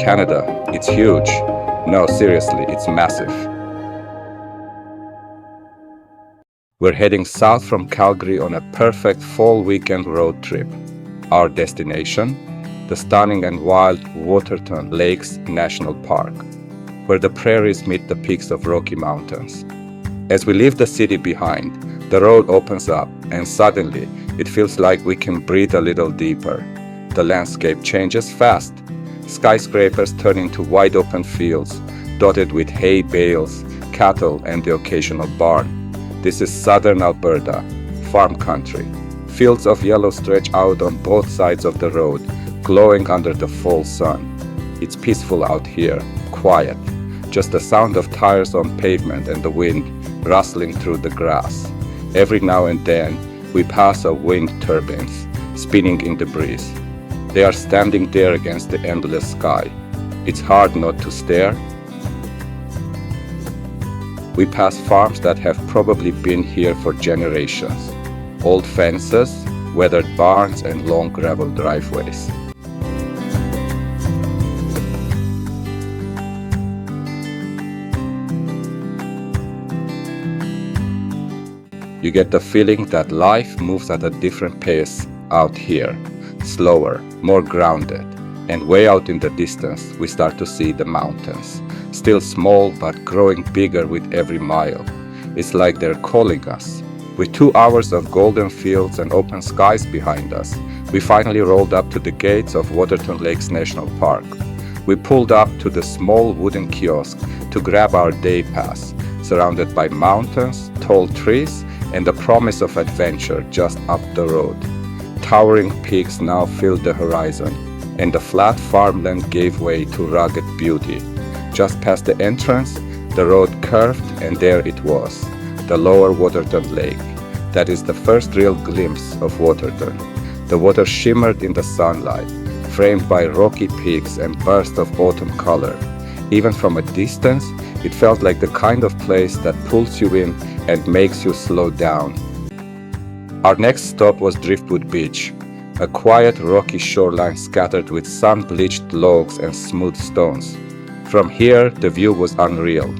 Canada, it's huge. No, seriously, it's massive. We're heading south from Calgary on a perfect fall weekend road trip. Our destination? The stunning and wild Waterton Lakes National Park, where the prairies meet the peaks of Rocky Mountains. As we leave the city behind, the road opens up and suddenly it feels like we can breathe a little deeper. The landscape changes fast. Skyscrapers turn into wide open fields, dotted with hay bales, cattle, and the occasional barn. This is southern Alberta, farm country. Fields of yellow stretch out on both sides of the road, glowing under the fall sun. It's peaceful out here, quiet. Just the sound of tires on pavement and the wind rustling through the grass. Every now and then, we pass a wind turbines, spinning in the breeze. They are standing there against the endless sky. It's hard not to stare. We pass farms that have probably been here for generations. Old fences, weathered barns, and long gravel driveways. You get the feeling that life moves at a different pace out here, slower, more grounded, and way out in the distance we start to see the mountains, still small but growing bigger with every mile. It's like they're calling us. With 2 hours of golden fields and open skies behind us, we finally rolled up to the gates of Waterton Lakes National Park. We pulled up to the small wooden kiosk to grab our day pass, surrounded by mountains, tall trees, and the promise of adventure just up the road. Towering peaks now filled the horizon, and the flat farmland gave way to rugged beauty. Just past the entrance, the road curved, and there it was, the Lower Waterton Lake. That is the first real glimpse of Waterton. The water shimmered in the sunlight, framed by rocky peaks and bursts of autumn color. Even from a distance, it felt like the kind of place that pulls you in and makes you slow down. Our next stop was Driftwood Beach, a quiet rocky shoreline scattered with sun-bleached logs and smooth stones. From here, the view was unreal.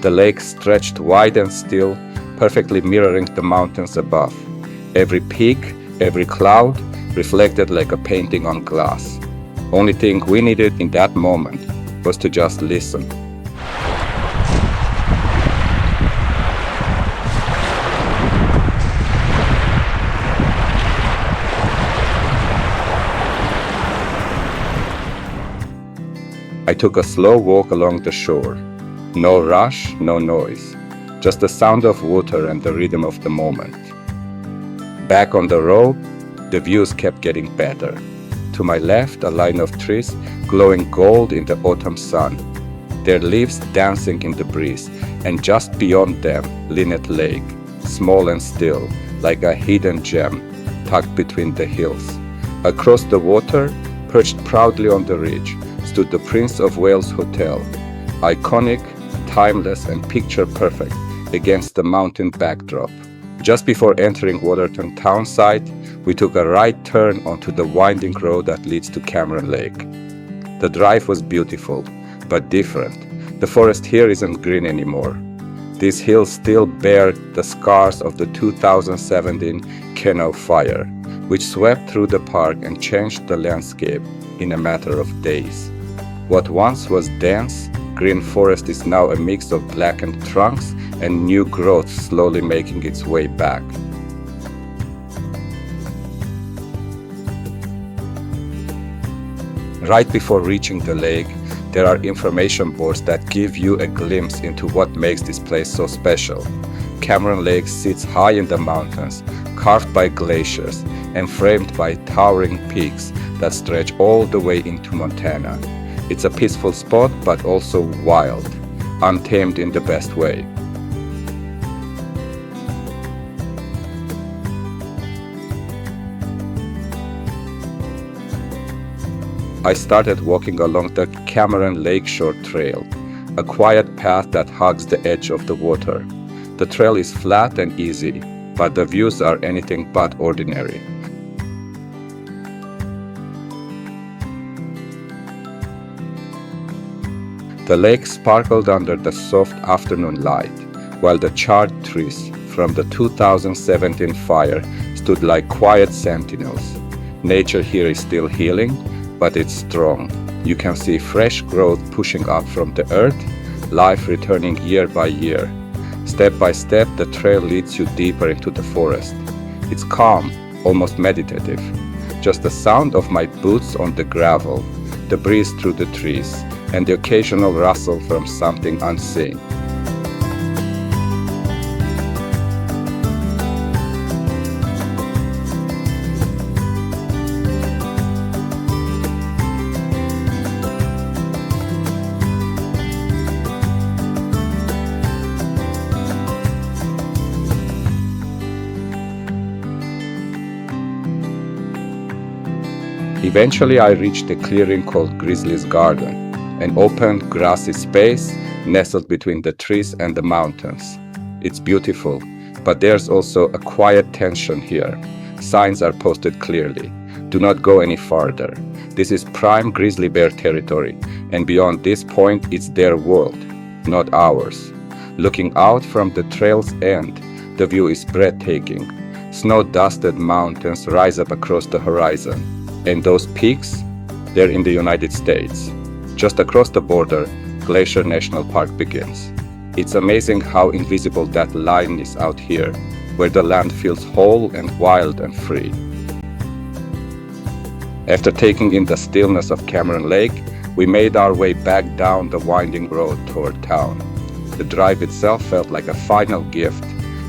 The lake stretched wide and still, perfectly mirroring the mountains above. Every peak, every cloud, reflected like a painting on glass. Only thing we needed in that moment was to just listen. I took a slow walk along the shore. No rush, no noise. Just the sound of water and the rhythm of the moment. Back on the road, the views kept getting better. To my left, a line of trees glowing gold in the autumn sun, their leaves dancing in the breeze, and just beyond them, Linnet Lake, small and still, like a hidden gem tucked between the hills. Across the water, perched proudly on the ridge, stood the Prince of Wales Hotel, iconic, timeless, and picture-perfect against the mountain backdrop. Just before entering Waterton townside, we took a right turn onto the winding road that leads to Cameron Lake. The drive was beautiful, but different. The forest here isn't green anymore. These hills still bear the scars of the 2017 Kenau fire, which swept through the park and changed the landscape in a matter of days. What once was dense, green forest is now a mix of blackened trunks and new growth slowly making its way back. Right before reaching the lake, there are information boards that give you a glimpse into what makes this place so special. Cameron Lake sits high in the mountains, carved by glaciers and framed by towering peaks that stretch all the way into Montana. It's a peaceful spot, but also wild, untamed in the best way. I started walking along the Cameron Lakeshore Trail, a quiet path that hugs the edge of the water. The trail is flat and easy, but the views are anything but ordinary. The lake sparkled under the soft afternoon light, while the charred trees from the 2017 fire stood like quiet sentinels. Nature here is still healing, but it's strong. You can see fresh growth pushing up from the earth, life returning year by year. Step by step, the trail leads you deeper into the forest. It's calm, almost meditative. Just the sound of my boots on the gravel, the breeze through the trees, and the occasional rustle from something unseen. Eventually, I reached a clearing called Grizzly's Garden, an open, grassy space nestled between the trees and the mountains. It's beautiful, but there's also a quiet tension here. Signs are posted clearly. Do not go any farther. This is prime grizzly bear territory, and beyond this point, it's their world, not ours. Looking out from the trail's end, the view is breathtaking. Snow-dusted mountains rise up across the horizon. And those peaks, they're in the United States. Just across the border, Lakeshore National Park begins. It's amazing how invisible that line is out here, where the land feels whole and wild and free. After taking in the stillness of Cameron Lake, we made our way back down the winding road toward town. The drive itself felt like a final gift,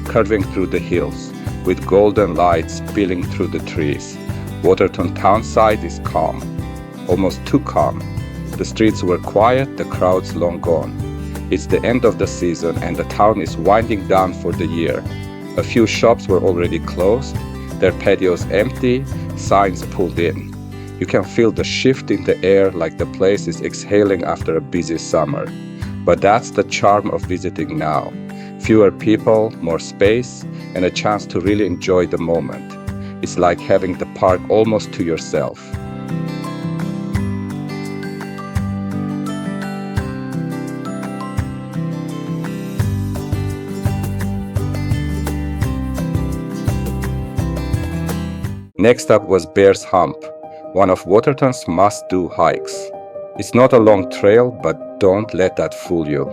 curving through the hills, with golden lights spilling through the trees. Waterton townside is calm, almost too calm. The streets were quiet, the crowds long gone. It's the end of the season and the town is winding down for the year. A few shops were already closed, their patios empty, signs pulled in. You can feel the shift in the air like the place is exhaling after a busy summer. But that's the charm of visiting now. Fewer people, more space, and a chance to really enjoy the moment. It's like having the park almost to yourself. Next up was Bear's Hump, one of Waterton's must-do hikes. It's not a long trail, but don't let that fool you.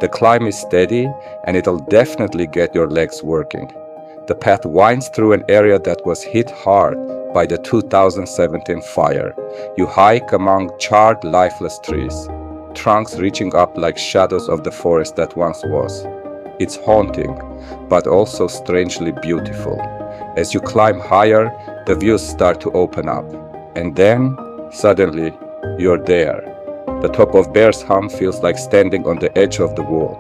The climb is steady, and it'll definitely get your legs working. The path winds through an area that was hit hard by the 2017 fire. You hike among charred, lifeless trees, trunks reaching up like shadows of the forest that once was. It's haunting, but also strangely beautiful. As you climb higher, the views start to open up. And then, suddenly, you're there. The top of Bear's Hump feels like standing on the edge of the world.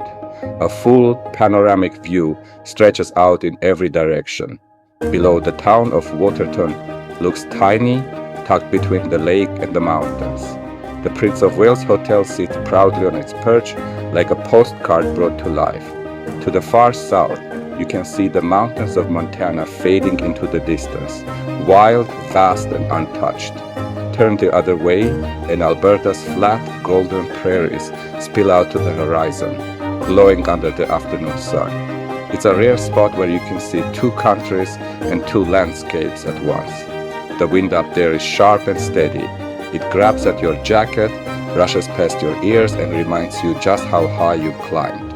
A full panoramic view stretches out in every direction. Below, the town of Waterton looks tiny, tucked between the lake and the mountains. The Prince of Wales Hotel sits proudly on its perch like a postcard brought to life. To the far south, you can see the mountains of Montana fading into the distance, wild, vast, and untouched. Turn the other way, and Alberta's flat, golden prairies spill out to the horizon, glowing under the afternoon sun. It's a rare spot where you can see two countries and two landscapes at once. The wind up there is sharp and steady. It grabs at your jacket, rushes past your ears, and reminds you just how high you've climbed.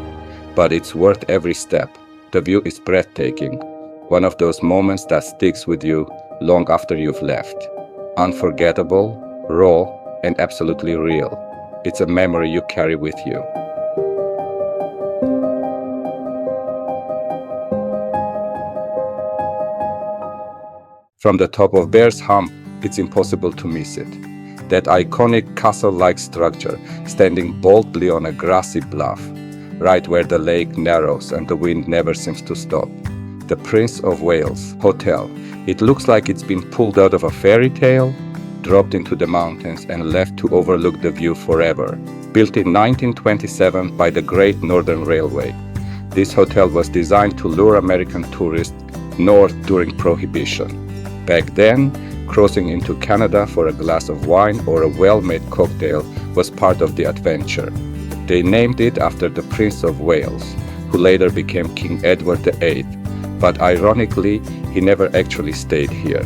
But it's worth every step. The view is breathtaking, one of those moments that sticks with you long after you've left. Unforgettable, raw, and absolutely real. It's a memory you carry with you. From the top of Bear's Hump, it's impossible to miss it. That iconic castle-like structure standing boldly on a grassy bluff, right where the lake narrows and the wind never seems to stop. The Prince of Wales Hotel. It looks like it's been pulled out of a fairy tale, dropped into the mountains and left to overlook the view forever. Built in 1927 by the Great Northern Railway. This hotel was designed to lure American tourists north during Prohibition. Back then, crossing into Canada for a glass of wine or a well-made cocktail was part of the adventure. They named it after the Prince of Wales, who later became King Edward VIII, but ironically, he never actually stayed here.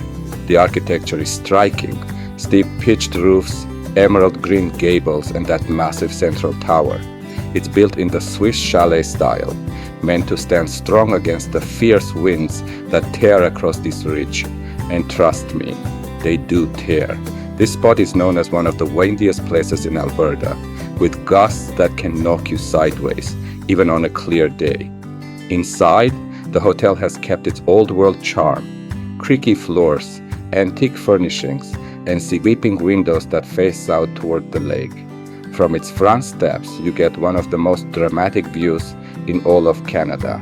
The architecture is striking: steep pitched roofs, emerald green gables, and that massive central tower. It's built in the Swiss chalet style, meant to stand strong against the fierce winds that tear across this ridge. And trust me, they do tear. This spot is known as one of the windiest places in Alberta, with gusts that can knock you sideways, even on a clear day. Inside, the hotel has kept its old-world charm: creaky floors, antique furnishings, and sweeping windows that face out toward the lake. From its front steps, you get one of the most dramatic views in all of Canada.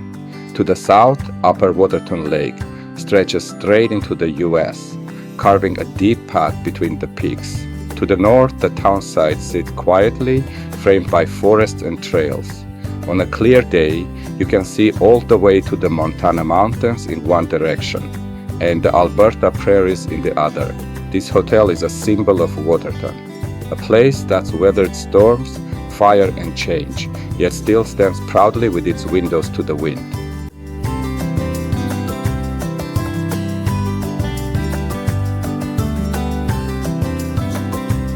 To the south, Upper Waterton Lake stretches straight into the US, carving a deep path between the peaks. To the north, the townside sits quietly, framed by forests and trails. On a clear day, you can see all the way to the Montana mountains in one direction, and the Alberta prairies in the other. This hotel is a symbol of Waterton, a place that's weathered storms, fire, and change, yet still stands proudly with its windows to the wind.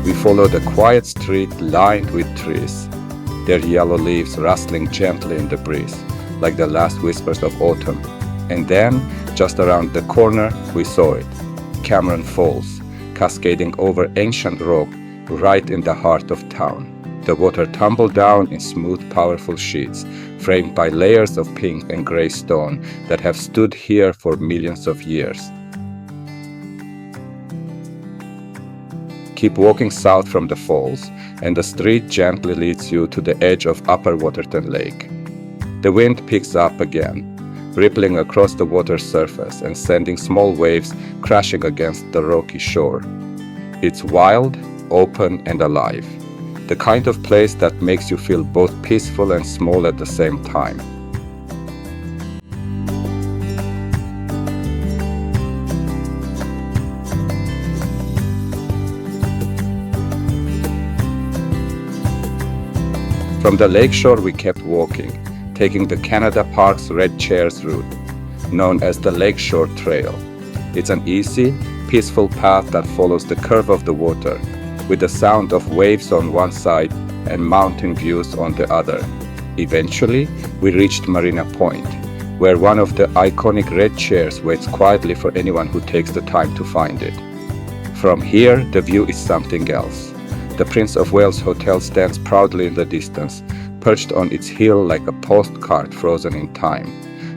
We follow the quiet street lined with trees, their yellow leaves rustling gently in the breeze, like the last whispers of autumn. And then, just around the corner, we saw it: Cameron Falls, cascading over ancient rock right in the heart of town. The water tumbled down in smooth, powerful sheets, framed by layers of pink and gray stone that have stood here for millions of years. Keep walking south from the falls, and the street gently leads you to the edge of Upper Waterton Lake. The wind picks up again, rippling across the water's surface and sending small waves crashing against the rocky shore. It's wild, open, and alive, the kind of place that makes you feel both peaceful and small at the same time. From the lakeshore we kept walking, taking the Canada Park's Red Chairs route, known as the Lakeshore Trail. It's an easy, peaceful path that follows the curve of the water, with the sound of waves on one side and mountain views on the other. Eventually, we reached Marina Point, where one of the iconic red chairs waits quietly for anyone who takes the time to find it. From here, the view is something else. The Prince of Wales Hotel stands proudly in the distance, perched on its hill like a postcard frozen in time.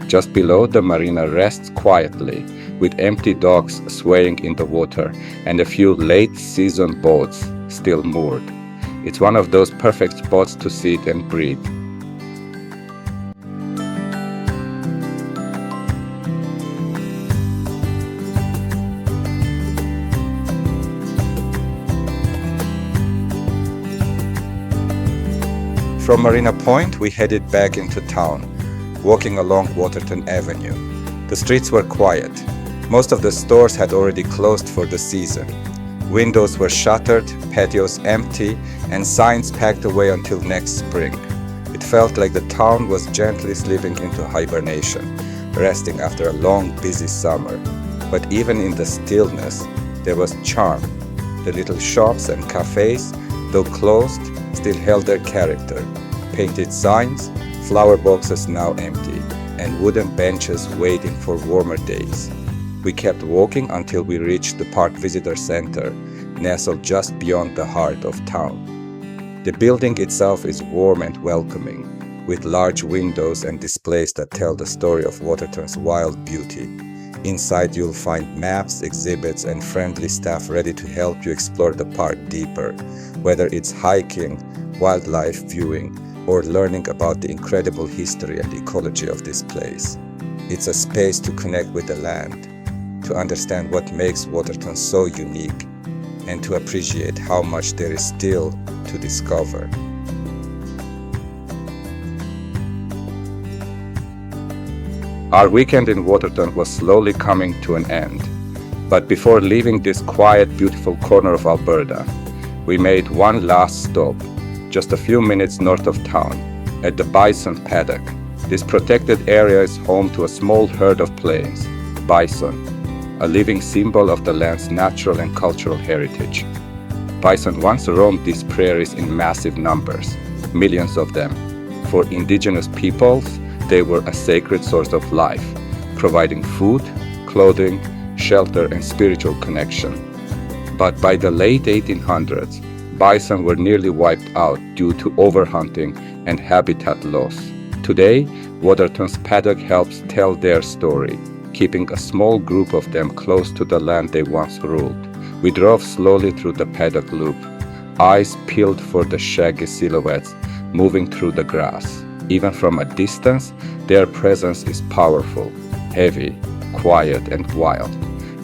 Just below, the marina rests quietly, with empty docks swaying in the water and a few late-season boats still moored. It's one of those perfect spots to sit and breathe. From Marina Point, we headed back into town, walking along Waterton Avenue. The streets were quiet. Most of the stores had already closed for the season. Windows were shuttered, patios empty, and signs packed away until next spring. It felt like the town was gently slipping into hibernation, resting after a long, busy summer. But even in the stillness, there was charm. The little shops and cafes, though closed, still held their character. Painted signs, flower boxes now empty, and wooden benches waiting for warmer days. We kept walking until we reached the park visitor center, nestled just beyond the heart of town. The building itself is warm and welcoming, with large windows and displays that tell the story of Waterton's wild beauty. Inside you'll find maps, exhibits, and friendly staff ready to help you explore the park deeper, whether it's hiking, wildlife viewing, or learning about the incredible history and ecology of this place. It's a space to connect with the land, to understand what makes Waterton so unique, and to appreciate how much there is still to discover. Our weekend in Waterton was slowly coming to an end, but before leaving this quiet, beautiful corner of Alberta, we made one last stop, just a few minutes north of town, at the Bison Paddock. This protected area is home to a small herd of plains, bison, a living symbol of the land's natural and cultural heritage. Bison once roamed these prairies in massive numbers, millions of them. For indigenous peoples, they were a sacred source of life, providing food, clothing, shelter, and spiritual connection. But by the late 1800s, bison were nearly wiped out due to overhunting and habitat loss. Today, Waterton's paddock helps tell their story, keeping a small group of them close to the land they once ruled. We drove slowly through the paddock loop, eyes peeled for the shaggy silhouettes moving through the grass. Even from a distance, their presence is powerful, heavy, quiet, and wild.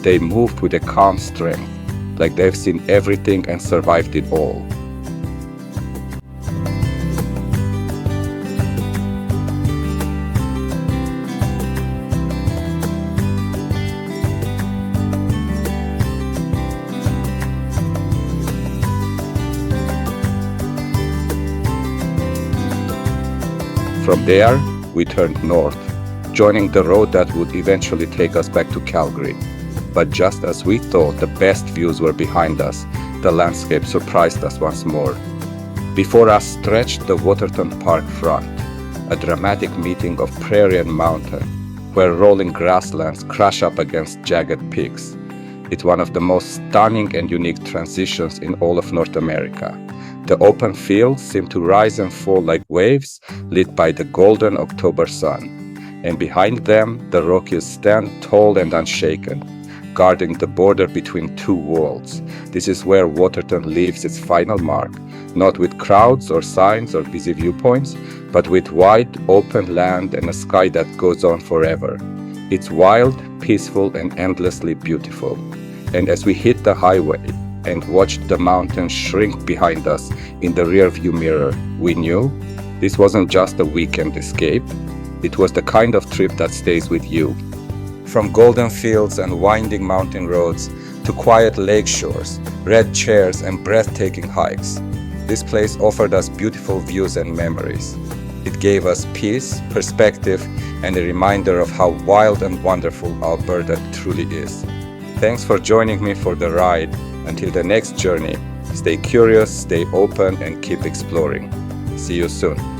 They moved with a calm strength, like they've seen everything and survived it all. From there, we turned north, joining the road that would eventually take us back to Calgary. But just as we thought the best views were behind us, the landscape surprised us once more. Before us stretched the Waterton Park front, a dramatic meeting of prairie and mountain, where rolling grasslands crash up against jagged peaks. It's one of the most stunning and unique transitions in all of North America. The open fields seem to rise and fall like waves lit by the golden October sun. And behind them, the Rockies stand tall and unshaken, guarding the border between two worlds. This is where Waterton leaves its final mark, not with crowds or signs or busy viewpoints, but with wide, open land and a sky that goes on forever. It's wild, peaceful, and endlessly beautiful. And as we hit the highway and watched the mountains shrink behind us in the rearview mirror, we knew this wasn't just a weekend escape. It was the kind of trip that stays with you. From golden fields and winding mountain roads to quiet lake shores, red chairs, and breathtaking hikes, this place offered us beautiful views and memories. It gave us peace, perspective, and a reminder of how wild and wonderful Alberta truly is. Thanks for joining me for the ride. Until the next journey, stay curious, stay open, and keep exploring. See you soon.